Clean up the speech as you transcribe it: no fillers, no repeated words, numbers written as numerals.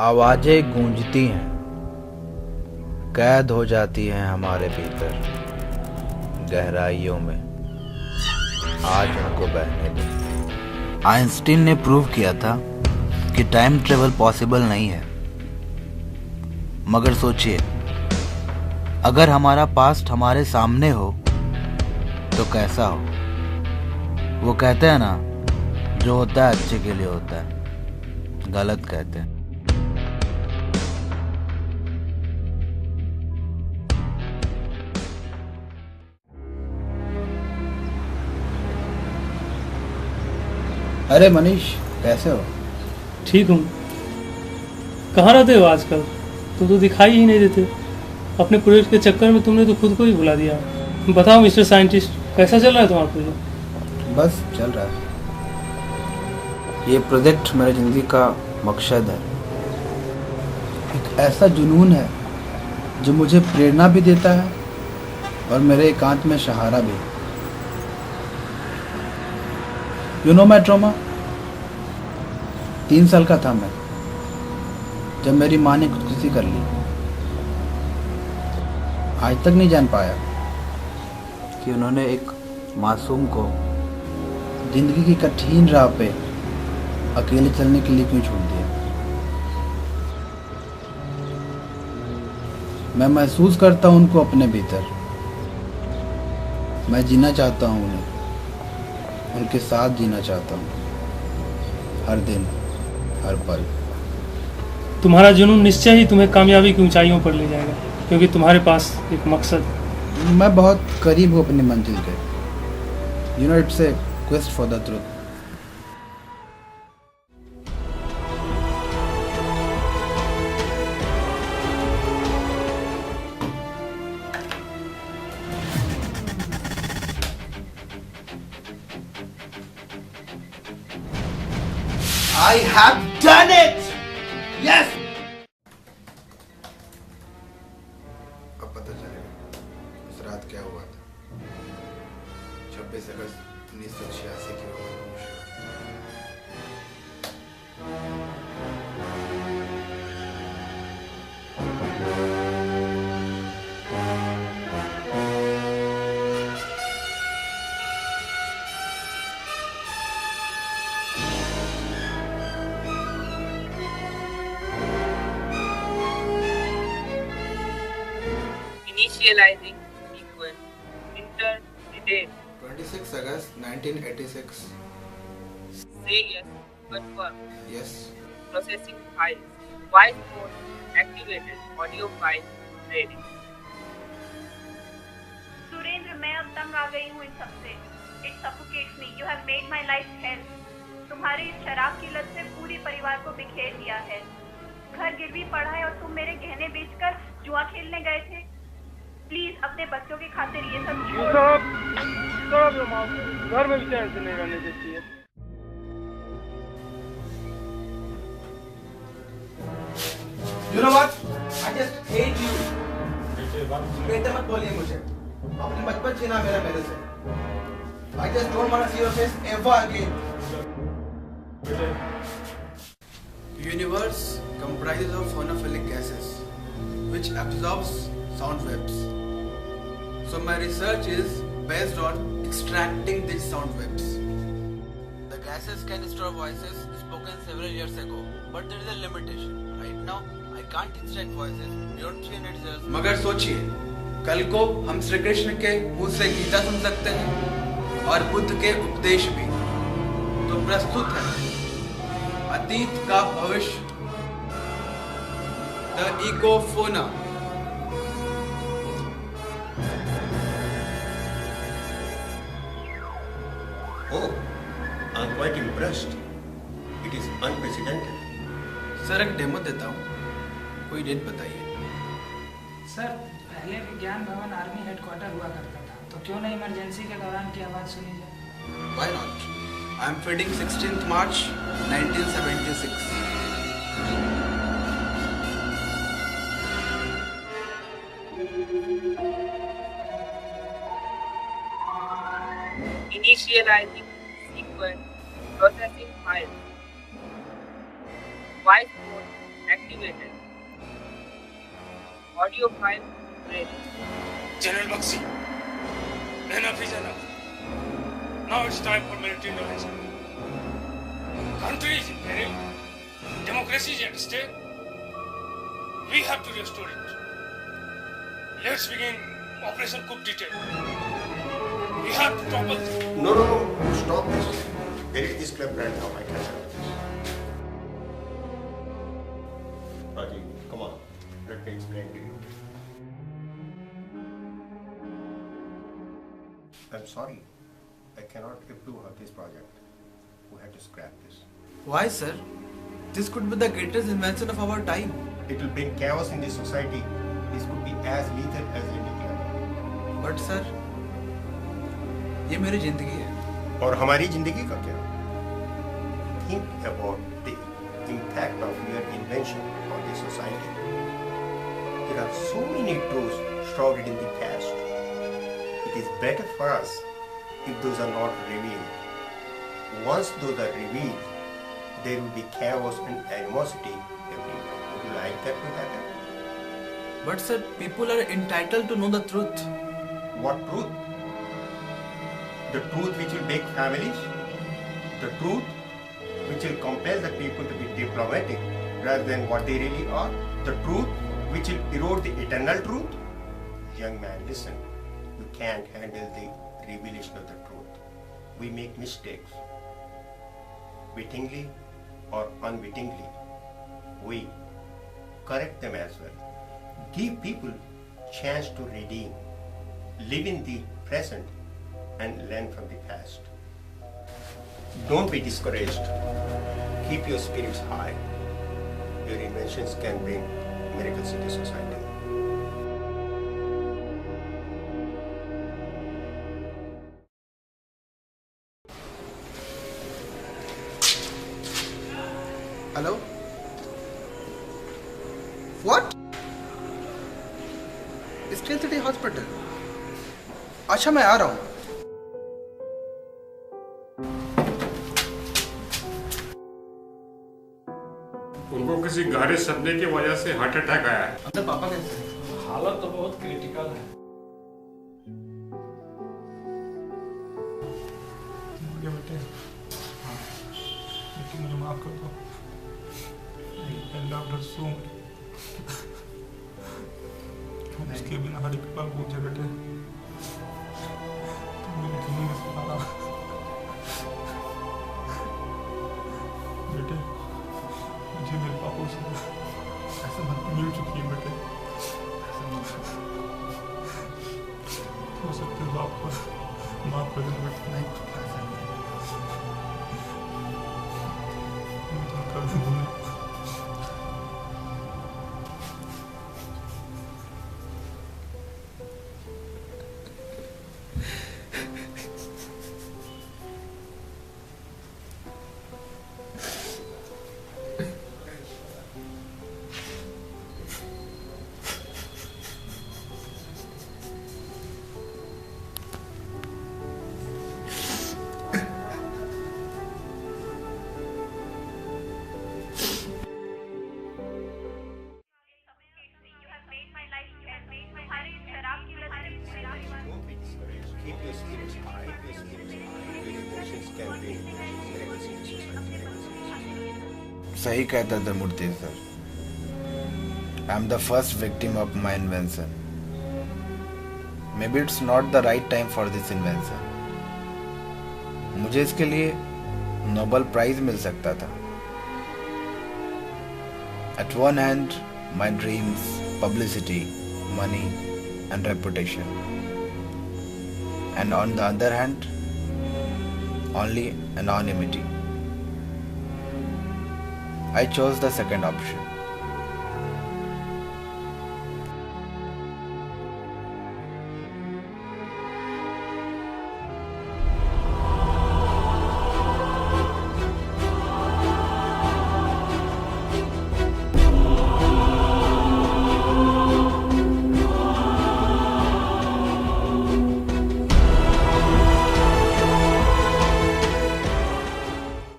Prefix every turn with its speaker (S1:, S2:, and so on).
S1: आवाजें गूंजती हैं, कैद हो जाती हैं हमारे भीतर गहराइयों में। आज उनको बहने दो। आइंस्टीन ने प्रूव किया था कि टाइम ट्रेवल पॉसिबल नहीं है, मगर सोचिए, अगर हमारा पास्ट हमारे सामने हो तो कैसा हो। वो कहते हैं ना, जो होता है अच्छे के लिए होता है, गलत कहते हैं। अरे मनीष, कैसे हो?
S2: ठीक हूँ। कहाँ रहते हो आजकल? तुम तो दिखाई ही नहीं देते। अपने प्रोजेक्ट के चक्कर में तुमने तो खुद को ही भुला दिया। बताओ मिस्टर साइंटिस्ट, कैसा चल रहा है तुम्हारा प्रोजेक्ट?
S1: बस चल रहा है। ये प्रोजेक्ट मेरी ज़िंदगी का मकसद है। एक ऐसा जुनून है जो मुझे प्रेरणा भी देता है और मेरे एकांत में सहारा भी। You know my trauma. 3 साल का था मैं जब मेरी माँ ने खुदकुशी कर ली। आज तक नहीं जान पाया कि उन्होंने एक मासूम को जिंदगी की कठिन राह पे अकेले चलने के लिए क्यों छोड़ दिया। मैं महसूस करता हूँ उनको अपने भीतर। मैं जीना चाहता हूँ उन्हें, उनके साथ जीना चाहता हूँ, हर दिन हर पल।
S2: तुम्हारा जुनून निश्चय ही तुम्हें कामयाबी की ऊंचाइयों पर ले जाएगा, क्योंकि तुम्हारे पास एक मकसद है।
S1: मैं बहुत करीब हूँ अपनी मंजिल के। You know, it's a quest for the truth. I have done it! Yes! अब पता चलेगा उस रात क्या हुआ था। 26 अगस्त 1986 की वो
S3: Initializing sequence. Enter the date.
S1: 26 August 1986.
S3: Say yes. Confirm.
S1: Yes.
S3: Processing files. Voice mode activated. Audio file ready.
S4: Surendra, मैं अब तंग आ गई हूँ इन सबसे। It suffocates me. You have made my life hell. तुम्हारी इस शराब की लत से पूरी परिवार को बिखेर दिया है। घर गिरवी पड़ा है और तुम मेरे गहने बेचकर जुआ खेलने गए थे। प्लीज अपने बच्चों की खातिर ये सब
S2: घर में भी ऐसे नहीं रहने देती है।
S1: You know what? I just hate you. बेटे मत बोलिए मुझे। अपने बचपन छीना मेरे से। I just don't want to see your face ever again. The universe comprises of phonophilic gases, which absorbs sound waves. So my research is based on extracting these sound waves. The gases can store voices spoken several years ago, but there is a limitation. Right now, I can't extract voices beyond 300 years. मगर सोचिए, कल को हम श्री कृष्ण के मुंह से गीता सुन सकते हैं और बुद्ध के उपदेश भी। तो प्रस्तुत है अतीत का भविष्य, द इकोफोना।
S5: Oh, I'm quite impressed. It is unprecedented.
S1: Sir, एक डेमो देता हूँ, कोई डेट बताइए।
S6: सर, पहले विज्ञान भवन आर्मी हेडक्वार्टर हुआ करता था, तो क्यों नहीं इमरजेंसी के दौरान की आवाज़ सुनी जाए?
S1: Why not? I'm feeding 16th March 1976.
S3: Initializing sequence. Processing files. Voice mode activated. activated. Audio file ready.
S2: General Bakshi, enough is enough. Now it's time for military intervention. Country is in peril. Democracy is at stake. We have to restore it. Let's begin Operation Coup d'etat. We have to topple them.
S5: No, stop this. Where is this club right now? I can't handle this. Rajiv, come on. Let me explain to you. I'm sorry. I cannot approve of this project. We have to scrap this.
S1: Why, sir? This could be the greatest invention of our time.
S5: It will bring chaos in this society. This could be as lethal as a nuclear bomb.
S1: But sir, ये मेरी जिंदगी है.
S5: और हमारी जिंदगी का क्या? Think about the impact of your invention on the society. There are so many truths shrouded in the past. It is better for us if those are not revealed. Once those are revealed, there will be chaos and animosity everywhere. Would you like that to happen?
S1: But sir, people are entitled to know the truth.
S5: What truth? The truth which will break families? The truth which will compel the people to be diplomatic rather than what they really are? The truth which will erode the eternal truth? Young man, listen. You can't handle the revelation of the truth. We make mistakes. Wittingly or unwittingly. We correct them as well. Give people chance to redeem. Live in the present and learn from the past. Don't be discouraged. Keep your spirits high. Your inventions can bring miracles into society.
S1: Hello? What? Steel city hospital. अच्छा, मैं आ रहा हूँ.
S7: उनको किसी गहरे सदमे की वजह से हार्ट अटैक आया है.
S1: अंदर पापा कैसे हैं?
S2: हालत तो बहुत क्रिटिकल है.
S8: बेटे, हाँ, लेकिन मुझे माफ कर दो. I loved her so much. उसके बिना हर एक पल पूछे बेटे. तुम मेरी जिंदगी में सहारा. बेटे, मुझे मेरे पापा से ऐसा मिल चुकी है बेटे. हो सकता है बाप को माफ कर देना बेटे. नहीं, ऐसा नहीं. मैं कर दूंगा.
S5: Don't be discouraged. Keep your spirits high. Your inventions can bring miracles into society.
S9: सही कहता था मूर्ति sir. I am the first victim of my invention. Maybe it's not the right time for this invention. मुझे इसके लिए Nobel prize मिल सकता था. At one hand, my dreams, publicity, money, and reputation. And on the other hand, only anonymity. I chose the second option.